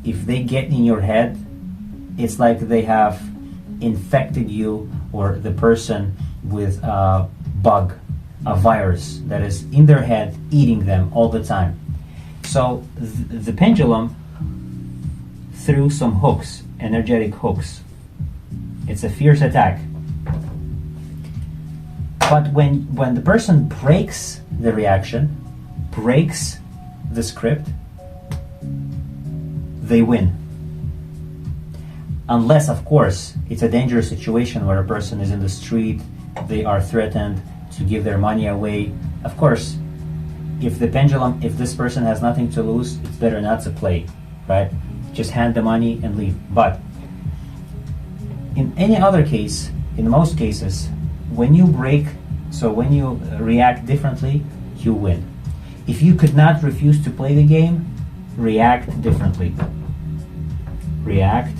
if they get in your head, it's like they have infected you or the person with a bug, a virus that is in their head eating them all the time. So the pendulum threw some hooks, energetic hooks. It's a fierce attack. But when the person breaks the reaction, breaks the script, they win. Unless, of course, it's a dangerous situation where a person is in the street, they are threatened to give their money away. Of course, if this person has nothing to lose, it's better not to play, right? Just hand the money and leave. But in any other case, in most cases, when you react differently, you win. If you could not refuse to play the game, react differently. React